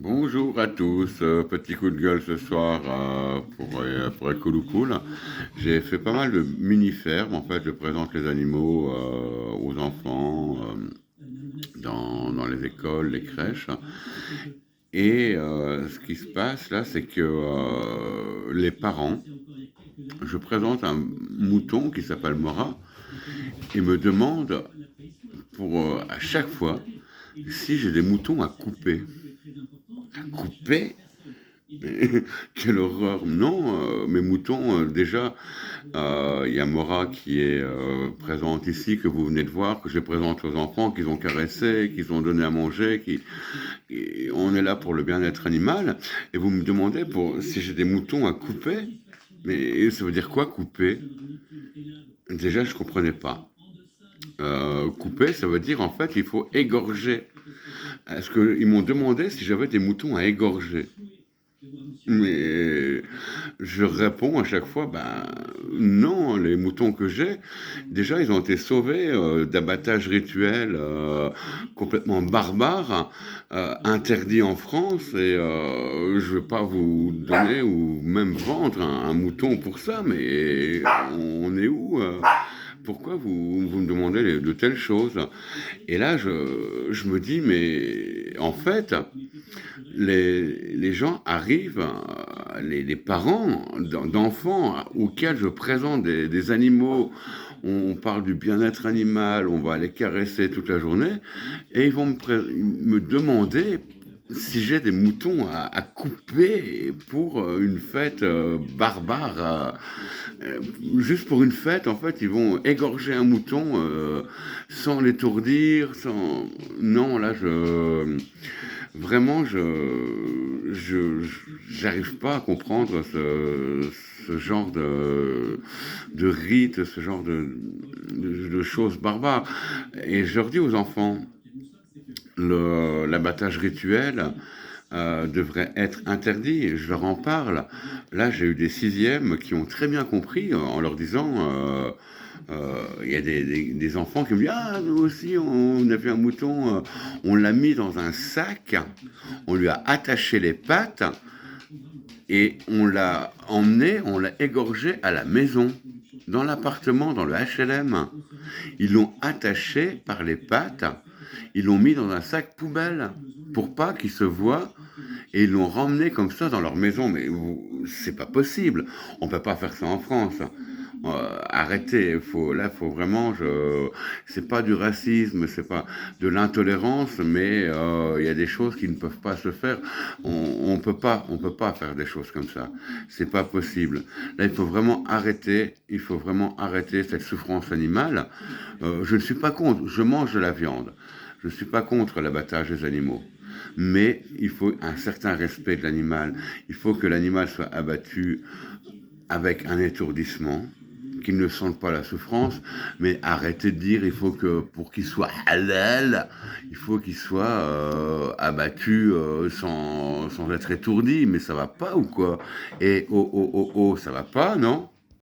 Bonjour à tous, petit coup de gueule ce soir pour Cool. J'ai fait pas mal de mini-fermes, en fait je présente les animaux aux enfants dans les écoles, les crèches. Et ce qui se passe là, c'est que les parents, je présente un mouton qui s'appelle Mora, et me demandent pour à chaque fois si j'ai des moutons à couper. À couper. Quelle horreur! Non, mes moutons, déjà, il y a Mora qui est présente ici, que vous venez de voir, que je présente aux enfants, qu'ils ont caressé, qu'ils ont donné à manger, et on est là pour le bien-être animal. Et vous me demandez si j'ai des moutons à couper, mais ça veut dire quoi couper? Déjà, je comprenais pas. Couper, ça veut dire en fait, il faut égorger. Est-ce qu'ils m'ont demandé si j'avais des moutons à égorger? Mais je réponds à chaque fois, ben non, les moutons que j'ai, déjà ils ont été sauvés d'abattage rituel complètement barbare, interdit en France, et je ne vais pas vous donner ou même vendre un mouton pour ça, mais on est où pourquoi vous me demandez de telles choses? Et là, je me dis, mais en fait, les gens arrivent, les parents d'enfants auxquels je présente des animaux, on parle du bien-être animal, on va les caresser toute la journée, et ils vont me demander si j'ai des moutons à couper pour une fête barbare. Juste pour une fête, en fait, ils vont égorger un mouton sans l'étourdir, sans... Non, là, Vraiment, j'arrive pas à comprendre ce genre de rite, ce genre de choses barbares. Et je leur dis aux enfants, l'abattage rituel devrait être interdit. Je leur en parle. Là, j'ai eu des sixièmes qui ont très bien compris en leur disant... il y a des enfants qui me disent ah nous aussi on a vu un mouton, on l'a mis dans un sac, on lui a attaché les pattes et on l'a emmené, on l'a égorgé à la maison, dans l'appartement, dans le HLM. Ils l'ont attaché par les pattes, ils l'ont mis dans un sac poubelle pour pas qu'il se voie, et ils l'ont ramené comme ça dans leur maison. Mais c'est pas possible, on peut pas faire ça en France. Arrêtez, faut vraiment, c'est pas du racisme, c'est pas de l'intolérance, mais il y a des choses qui ne peuvent pas se faire. On peut pas faire des choses comme ça. C'est pas possible. Là, il faut vraiment arrêter cette souffrance animale. Je ne suis pas contre, je mange de la viande. Je ne suis pas contre l'abattage des animaux. Mais il faut un certain respect de l'animal. Il faut que l'animal soit abattu avec un étourdissement, qu'ils ne sentent pas la souffrance, mais arrêtez de dire il faut que pour qu'il soit halal, il faut qu'il soit abattu sans être étourdi, mais ça va pas ou quoi? Et oh, ça va pas, non?